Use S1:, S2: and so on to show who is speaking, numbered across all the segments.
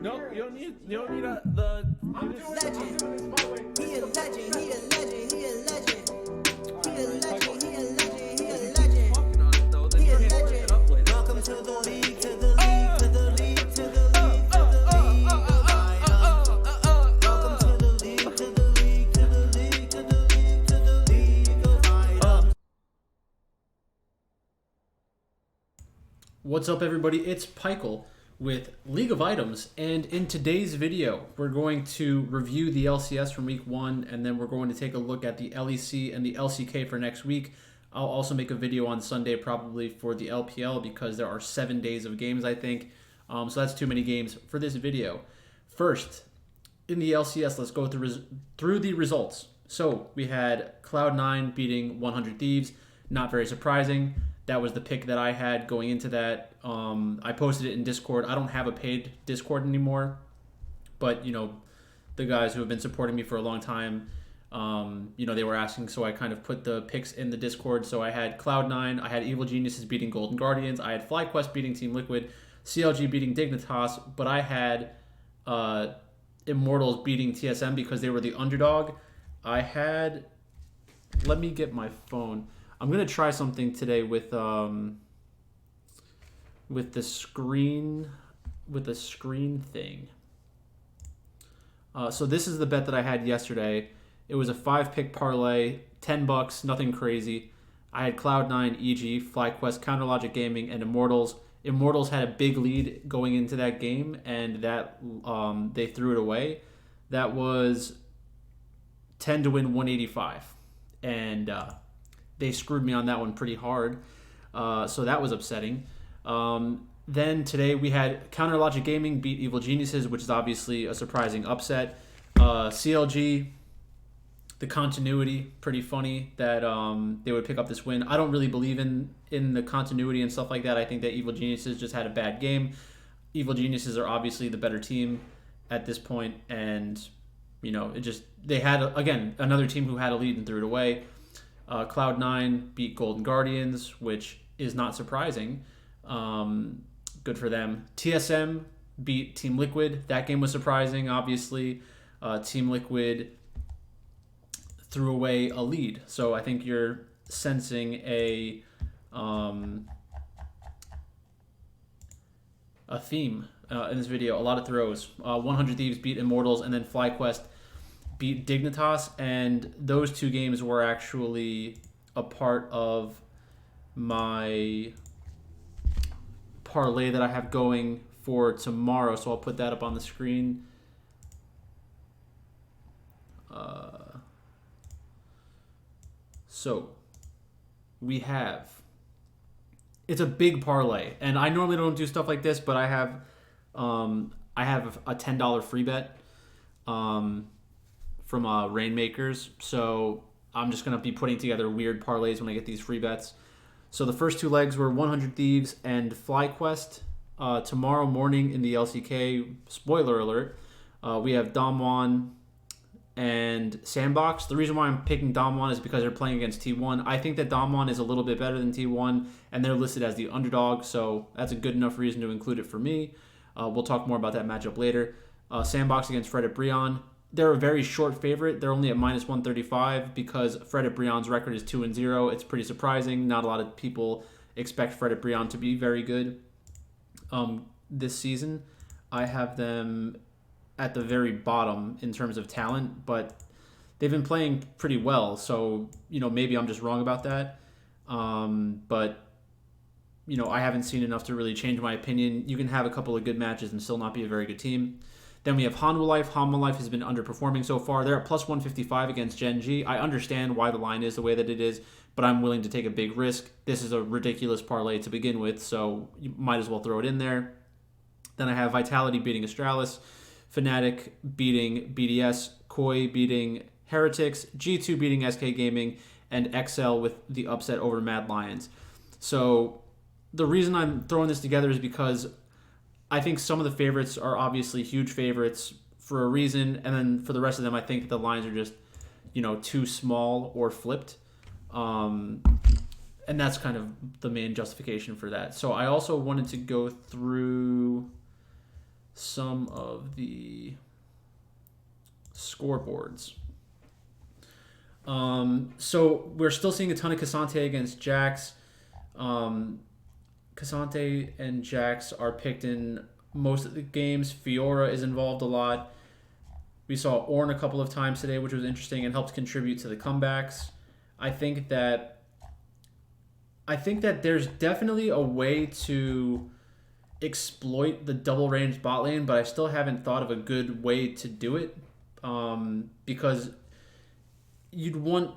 S1: No, you don't need the.
S2: I'm doing this my way. He a legend. He a legend. He a legend. He a legend. He a legend. He a legend. He a legend. Welcome to the league. To the league. To the league. To the league. To the league. Welcome to the league. To the league. To the league. To the league. To the league of items.
S3: What's up, everybody? It's Pikel with League of Items, and in today's video we're going to review the LCS from week 1, and then we're going to take a look at the LEC and the LCK for next week. I'll also make a video on Sunday probably for the LPL because there are 7 days of games, I think, so that's too many games for this video. First, in the LCS, let's go through the results. So we had Cloud9 beating 100 Thieves, not very surprising. That was the pick that I had going into that. I posted it in Discord. I don't have a paid Discord anymore, but the guys who have been supporting me for a long time, they were asking, so I kind of put the picks in the Discord. So I had Cloud9, I had Evil Geniuses beating Golden Guardians, I had FlyQuest beating Team Liquid, CLG beating Dignitas, but I had Immortals beating TSM because they were the underdog. Let me get my phone. I'm gonna try something today with the screen thing. So this is the bet that I had yesterday. It was a 5-pick parlay, $10, nothing crazy. I had Cloud9, EG, FlyQuest, Counterlogic Gaming, and Immortals. Immortals had a big lead going into that game, and that they threw it away. That was 10 to win 185, and they screwed me on that one pretty hard, so that was upsetting. Then today we had Counterlogic Gaming beat Evil Geniuses, which is obviously a surprising upset. CLG, the continuity, pretty funny that they would pick up this win. I don't really believe in the continuity and stuff like that. I think that Evil Geniuses just had a bad game. Evil Geniuses are obviously the better team at this point, and they had again another team who had a lead and threw it away. Cloud9 beat Golden Guardians, which is not surprising. Good for them. TSM beat Team Liquid. That game was surprising, obviously. Team Liquid threw away a lead. So I think you're sensing a theme in this video. A lot of throws. 100 Thieves beat Immortals, and then FlyQuest beat Dignitas, and those 2 games were actually a part of my parlay that I have going for tomorrow, so I'll put that up on the screen. So we have, it's a big parlay, and I normally don't do stuff like this, but I have a $10 free bet from Rainmakers, so I'm just going to be putting together weird parlays when I get these free bets. So the first 2 legs were 100 Thieves and FlyQuest. Tomorrow morning in the LCK, spoiler alert, we have Damwon and Sandbox. The reason why I'm picking Damwon is because they're playing against T1. I think that Damwon is a little bit better than T1, and they're listed as the underdog, so that's a good enough reason to include it for me. We'll talk more about that matchup later. Sandbox against Fred at Brion. They're a very short favorite. They're only at minus 135 because Fred at Brion's record is 2-0. It's pretty surprising. Not a lot of people expect Fred at Brion to be very good this season. I have them at the very bottom in terms of talent, but they've been playing pretty well. So, maybe I'm just wrong about that. But I haven't seen enough to really change my opinion. You can have a couple of good matches and still not be a very good team. Then we have Hanwha Life. Hanwha Life has been underperforming so far. They're at plus 155 against Gen G. I understand why the line is the way that it is, but I'm willing to take a big risk. This is a ridiculous parlay to begin with, so you might as well throw it in there. Then I have Vitality beating Astralis, Fnatic beating BDS, Koi beating Heretics, G2 beating SK Gaming, and XL with the upset over Mad Lions. So the reason I'm throwing this together is because I think some of the favorites are obviously huge favorites for a reason, and then for the rest of them, I think that the lines are just, too small or flipped. And that's kind of the main justification for that. So I also wanted to go through some of the scoreboards. So we're still seeing a ton of Casante against Jax. Casante and Jax are picked in most of the games. Fiora is involved a lot. We saw Orn a couple of times today, which was interesting and helped contribute to the comebacks. I think that there's definitely a way to exploit the double range bot lane, but I still haven't thought of a good way to do it. Because you'd want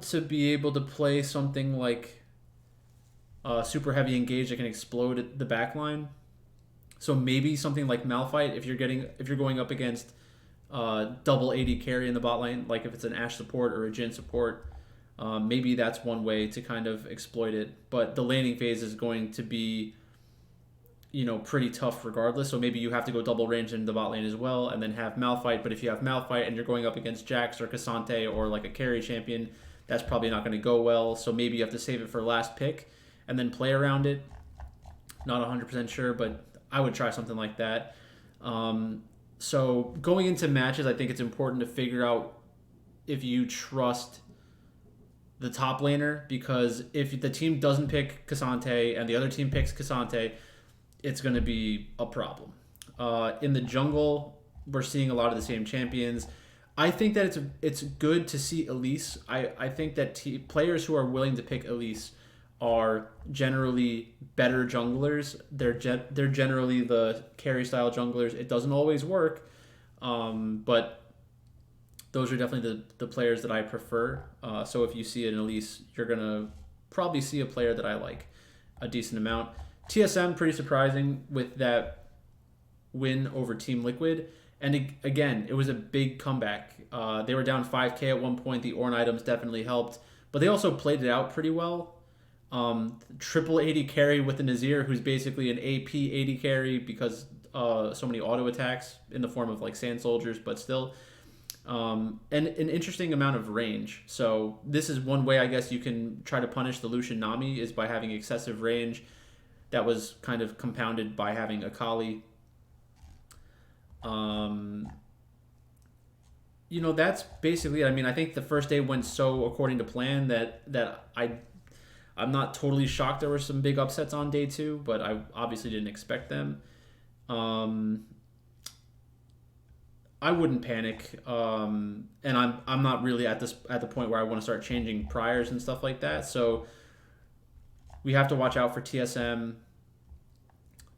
S3: to be able to play something like super heavy engage that can explode the backline. So maybe something like Malphite if you're going up against double AD carry in the bot lane, like if it's an Ashe support or a Jhin support, maybe that's one way to kind of exploit it. But the laning phase is going to be, pretty tough regardless. So maybe you have to go double range into the bot lane as well, and then have Malphite. But if you have Malphite and you're going up against Jax or Casante or like a carry champion, that's probably not going to go well. So maybe you have to save it for last pick and then play around it. Not 100% sure, but I would try something like that. So going into matches, I think it's important to figure out if you trust the top laner, because if the team doesn't pick Casante and the other team picks Casante, it's going to be a problem. In the jungle, we're seeing a lot of the same champions. I think that it's good to see Elise. I think that players who are willing to pick Elise are generally better junglers. They're generally the carry style junglers. It doesn't always work, but those are definitely the players that I prefer. So if you see an Elise, you're gonna probably see a player that I like a decent amount. TSM, pretty surprising with that win over Team Liquid. And again, it was a big comeback. They were down 5k at one point. The Ornn items definitely helped, but they also played it out pretty well. Triple AD carry with the Nazir, who's basically an AP AD carry because so many auto attacks in the form of like sand soldiers, but still. And an interesting amount of range. So this is one way I guess you can try to punish the Lucian Nami, is by having excessive range. That was kind of compounded by having Akali. That's basically it. I mean, I think the first day went so according to plan that I'm not totally shocked there were some big upsets on day 2, but I obviously didn't expect them. I wouldn't panic, and I'm not really at the point where I want to start changing priors and stuff like that. So we have to watch out for TSM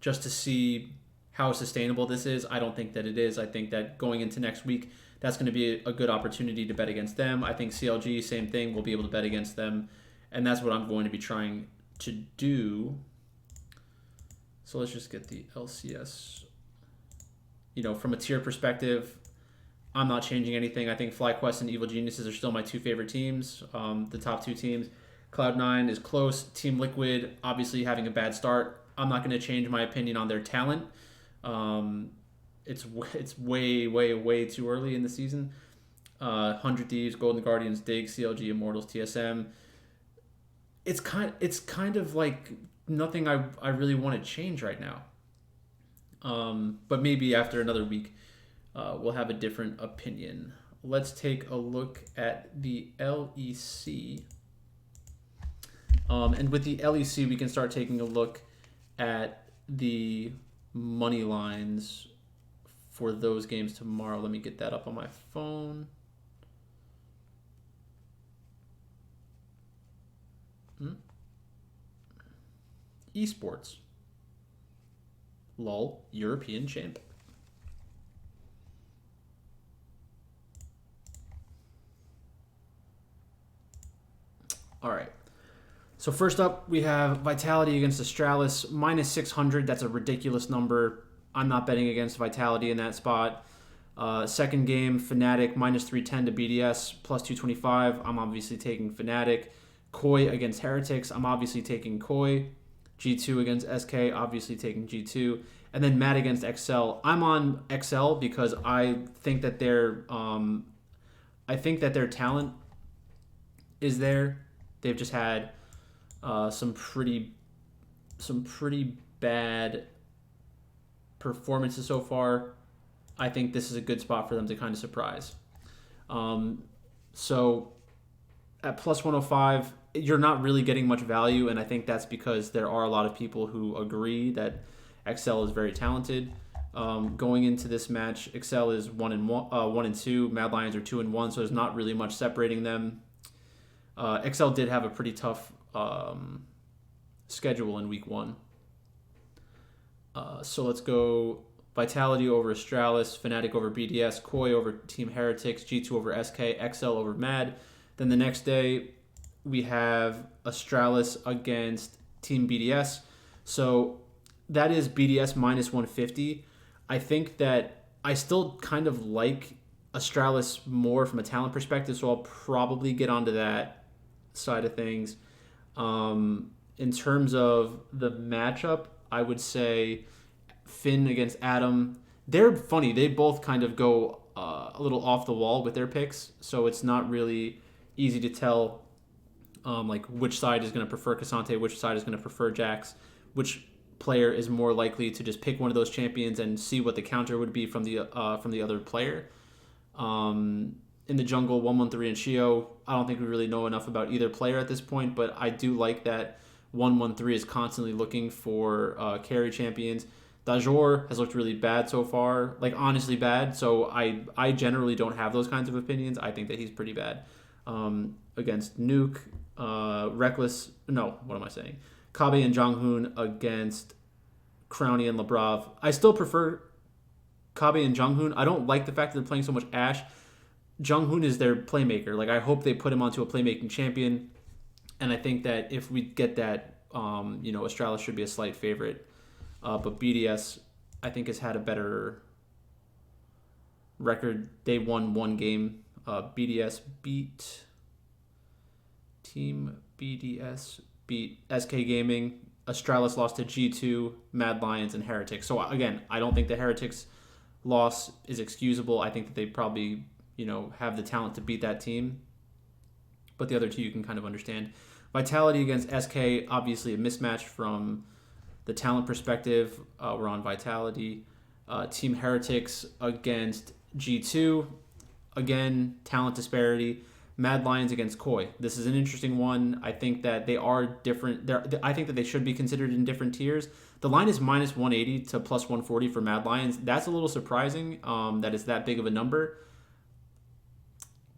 S3: just to see how sustainable this is. I don't think that it is. I think that going into next week, that's going to be a good opportunity to bet against them. I think CLG, same thing, we'll be able to bet against them, and that's what I'm going to be trying to do. So let's just get the LCS. From a tier perspective, I'm not changing anything. I think FlyQuest and Evil Geniuses are still my 2 favorite teams, the top 2 teams. Cloud9 is close. Team Liquid, obviously having a bad start. I'm not going to change my opinion on their talent. It's way, way, way too early in the season. 100 Thieves, Golden Guardians, Dig, CLG, Immortals, TSM. It's kind of like nothing I really want to change right now. But maybe after another week, we'll have a different opinion. Let's take a look at the LEC. And with the LEC, we can start taking a look at the money lines for those games tomorrow. Let me get that up on my phone. Esports. LOL, European champ. All right. So first up, we have Vitality against Astralis, minus 600. That's a ridiculous number. I'm not betting against Vitality in that spot. Second game, Fnatic, minus 310 to BDS, plus 225. I'm obviously taking Fnatic. Koi against Heretics. I'm obviously taking Koi. G2 against SK, obviously taking G2. And then Matt against XL. I'm on XL because I think that their talent is there. They've just had some pretty bad performances so far, I think this is a good spot for them to kind of surprise. So at plus 105, you're not really getting much value, and I think that's because there are a lot of people who agree that XL is very talented. Going into this match, XL is 1-2, Mad Lions are 2-1, so there's not really much separating them. XL did have a pretty tough schedule in week 1. So let's go Vitality over Astralis, Fnatic over BDS, Koi over Team Heretics, G2 over SK, XL over Mad. Then the next day, we have Astralis against Team BDS. So that is BDS minus 150. I think that I still kind of like Astralis more from a talent perspective, so I'll probably get onto that side of things. In terms of the matchup, I would say Finn against Adam. They're funny. They both kind of go a little off the wall with their picks, so it's not really easy to tell like which side is going to prefer Cassante, which side is going to prefer Jax, which player is more likely to just pick one of those champions and see what the counter would be from the other player. In the jungle, 113 and Shio, I don't think we really know enough about either player at this point, but I do like that 113 is constantly looking for carry champions. Dajor has looked really bad so far, like honestly bad, so I generally don't have those kinds of opinions. I think that he's pretty bad. Against Nuke, Reckless, no, what am I saying? Kabe and Jonghoon against Crowny and Labrav. I still prefer Kabe and Jonghoon. I don't like the fact that they're playing so much Ashe. Jonghoon is their playmaker. Like, I hope they put him onto a playmaking champion. And I think that if we get that, Astralis should be a slight favorite. But BDS, I think, has had a better record. They won one game. BDS beat Team BDS beat SK Gaming. Astralis lost to G2, Mad Lions, and Heretics. So again, I don't think the Heretics loss is excusable. I think that they probably, have the talent to beat that team. But the other two you can kind of understand. Vitality against SK, obviously a mismatch from the talent perspective. We're on Vitality. Team Heretics against G2. Again, talent disparity. Mad Lions against Koi. This is an interesting one. I think that they are different. I think that they should be considered in different tiers. The line is minus 180 to plus 140 for Mad Lions. That's a little surprising that it's that big of a number.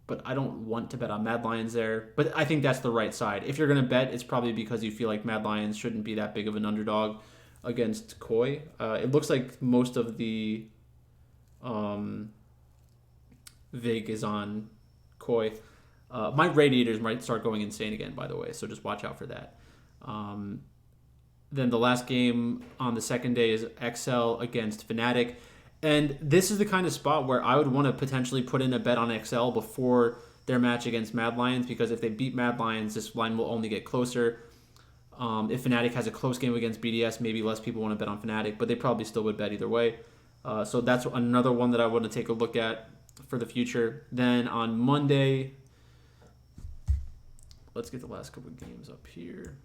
S3: But I don't want to bet on Mad Lions there. But I think that's the right side. If you're going to bet, it's probably because you feel like Mad Lions shouldn't be that big of an underdog against Koi. It looks like most of the VIG is on Koi. My Radiators might start going insane again, by the way, so just watch out for that. Then the last game on the second day is XL against Fnatic. And this is the kind of spot where I would want to potentially put in a bet on XL before their match against Mad Lions, because if they beat Mad Lions, this line will only get closer. If Fnatic has a close game against BDS, maybe less people want to bet on Fnatic, but they probably still would bet either way. So that's another one that I want to take a look at for the future. Then on Monday, let's get the last couple of games up here.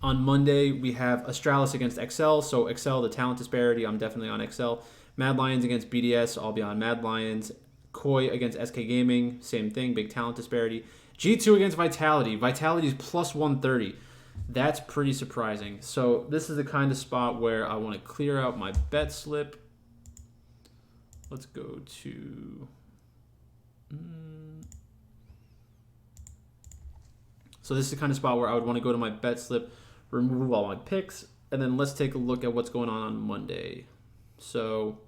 S3: On Monday, we have Astralis against XL. So XL, the talent disparity, I'm definitely on XL. Mad Lions against BDS, I'll be on Mad Lions. Koi against SK Gaming, same thing, big talent disparity. G2 against Vitality. Vitality is plus 130. That's pretty surprising. So this is the kind of spot where I want to clear out my bet slip. Let's go to... So this is the kind of spot where I would want to go to my bet slip, remove all my picks, and then let's take a look at what's going on Monday. So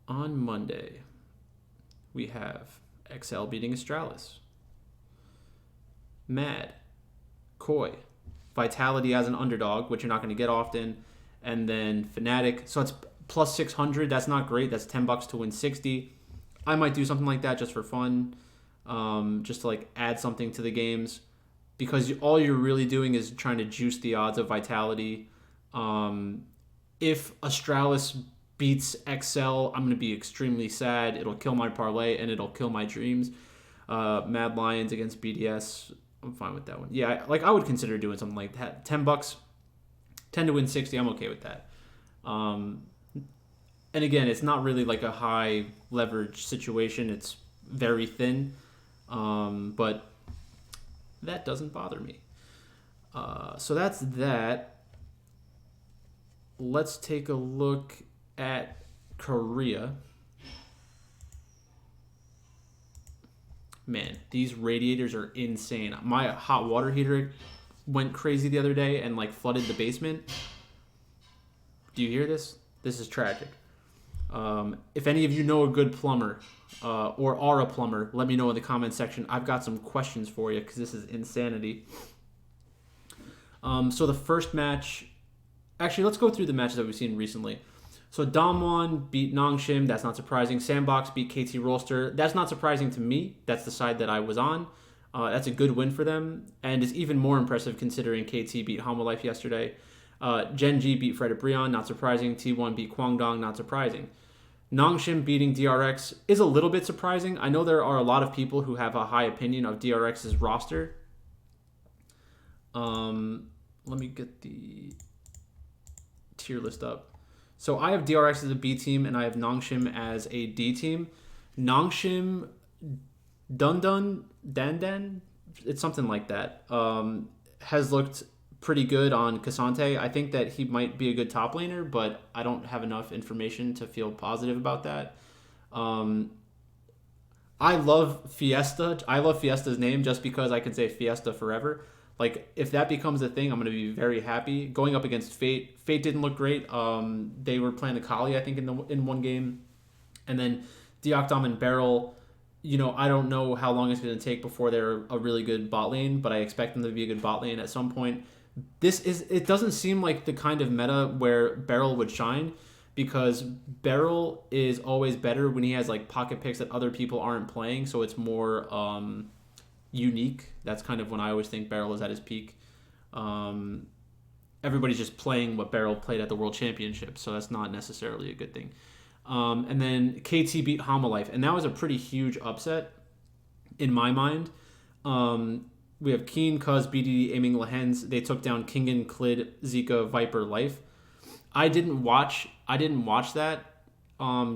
S3: on Monday, we have XL beating Astralis, Mad, Koi, Vitality as an underdog, which you're not going to get often, and then Fnatic. So it's plus 600. That's not great. That's $10 to win 60. I might do something like that just for fun. Just to like add something to the games, because all you're really doing is trying to juice the odds of Vitality. If Astralis beats XL, I'm going to be extremely sad. It'll kill my parlay and it'll kill my dreams. Mad Lions against BDS, I'm fine with that one. Yeah, I would consider doing something like that. $10 10 to win 60, I'm okay with that. And again, it's not really like a high leverage situation. It's very thin, but that doesn't bother me. So that's that. Let's take a look at Korea. Man, these radiators are insane. My hot water heater went crazy the other day and like flooded the basement. Do you hear this? This is tragic. If any of you know a good plumber or are a plumber, let me know in the comment section. I've got some questions for you because this is insanity. So the first match, actually, let's go through the matches that we've seen recently. So Damwon beat Nongshim. That's not surprising. Sandbox beat KT Rolster. That's not surprising to me. That's the side that I was on. That's a good win for them, and is even more impressive considering KT beat Homolife yesterday. Genji beat Fred Brion. Not surprising. T1 beat Kwangdong. Not surprising. Nongshim beating DRX is a little bit surprising. I know there are a lot of people who have a high opinion of DRX's roster. Let me get the tier list up. So I have DRX as a B team, and I have Nongshim as a D team. Nongshim, Dan, it's something like that, has looked pretty good on Cassante. I think that he might be a good top laner, but I don't have enough information to feel positive about that. I love Fiesta. I love Fiesta's name just because I can say Fiesta forever. Like, if that becomes a thing, I'm going to be very happy. Going up against Fate. Fate didn't look great. They were playing Akali, I think, in one game. And then Deokdom and Beryl, I don't know how long it's going to take before they're a really good bot lane, but I expect them to be a good bot lane at some point. It doesn't seem like the kind of meta where Beryl would shine, because Beryl is always better when he has like pocket picks that other people aren't playing, so it's more unique. That's kind of when I always think Beryl is at his peak. Everybody's just playing what Beryl played at the World Championship, so that's not necessarily a good thing. And then KT beat Homolife, and that was a pretty huge upset in my mind. We have Keen, Cuz, BDD, Aiming Lehens. They took down Kingen, Klid, Zika, Viper, Life. I didn't watch that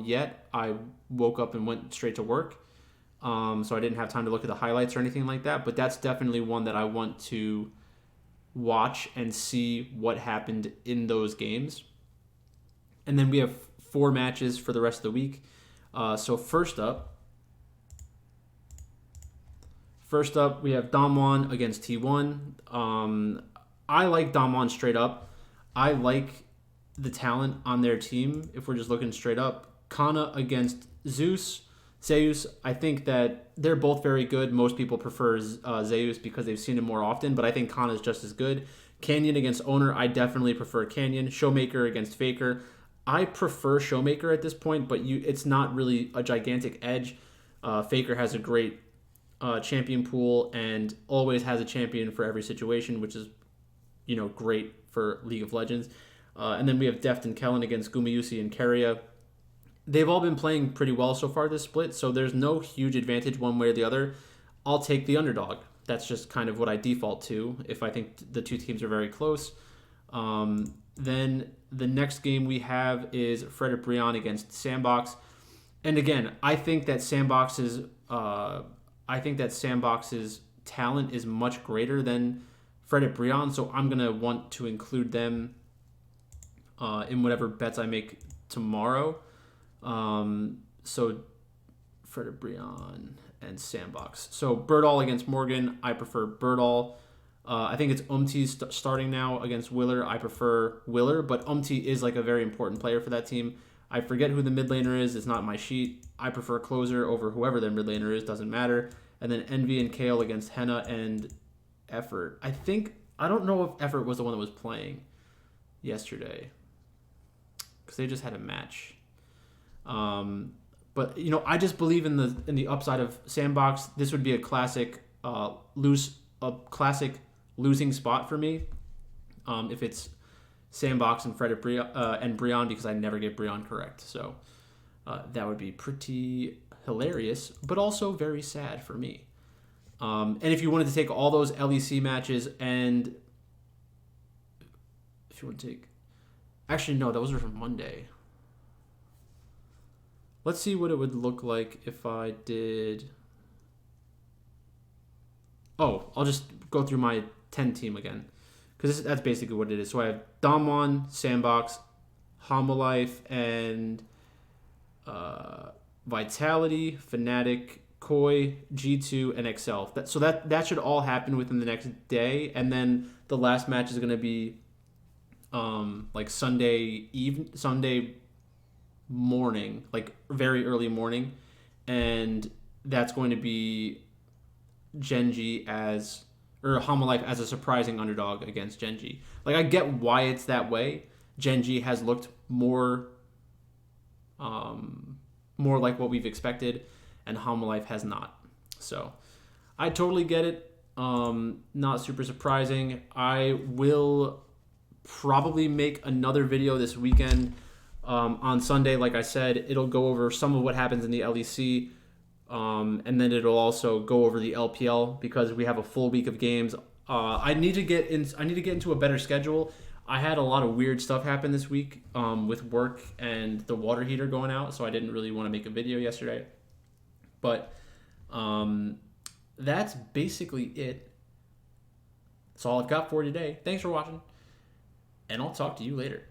S3: yet. I woke up and went straight to work. So I didn't have time to look at the highlights or anything like that. But that's definitely one that I want to watch and see what happened in those games. And then we have 4 matches for the rest of the week. So first up, we have Damwon against T1. I like Damwon straight up. I like the talent on their team, if we're just looking straight up. Kana against Zeus. I think that they're both very good. Most people prefer Zeus because they've seen him more often, but I think Kana is just as good. Canyon against Owner. I definitely prefer Canyon. Showmaker against Faker. I prefer Showmaker at this point, but it's not really a gigantic edge. Faker has a great champion pool and always has a champion for every situation, which is, great for League of Legends. And then we have Deft and Kellen against Gumayusi and Keria. They've all been playing pretty well so far this split, so there's no huge advantage one way or the other. I'll take the underdog. That's just kind of what I default to if I think the two teams are very close. Then the next game we have is Fred Brion against Sandbox. And again, I think that Sandbox's talent is much greater than Fred Brion, so I'm going to want to include them in whatever bets I make tomorrow. So Fred Brion and Sandbox. So Birdall against Morgan. I prefer Birdall. I think it's starting now against Willer. I prefer Willer, but is like a very important player for that team. I forget who the mid laner is. It's not my sheet. I prefer Closer over whoever their mid laner is. Doesn't matter. And then Envy and Kale against Henna and Effort. I don't know if Effort was the one that was playing yesterday, because they just had a match. But I just believe in the upside of Sandbox. This would be a classic losing spot for me. If it's Sandbox and Fred and Brion, because I never get Brion correct. So that would be pretty hilarious, but also very sad for me. And if you wanted to take all those LEC matches and if actually want to take. Actually, no, those are from Monday. Let's see what it would look like if I did. Oh, I'll just go through my 10 team again. Because that's basically what it is. So I have Damwon, Sandbox, Homolife, and Vitality, Fnatic, Koi, G2, and Excel. So that should all happen within the next day. And then the last match is going to be like Sunday morning, like very early morning. And that's going to be Genji or Homolife as a surprising underdog against Genji. Like, I get why it's that way. Genji has looked more like what we've expected, and Homolife has not. So I totally get it. Not super surprising. I will probably make another video this weekend. On Sunday, like I said, it'll go over some of what happens in the LEC. And then it'll also go over the LPL because we have a full week of games. I need to get into a better schedule. I had a lot of weird stuff happen this week with work and the water heater going out, so I didn't really want to make a video yesterday. But that's basically it. That's all I've got for today. Thanks for watching, and I'll talk to you later.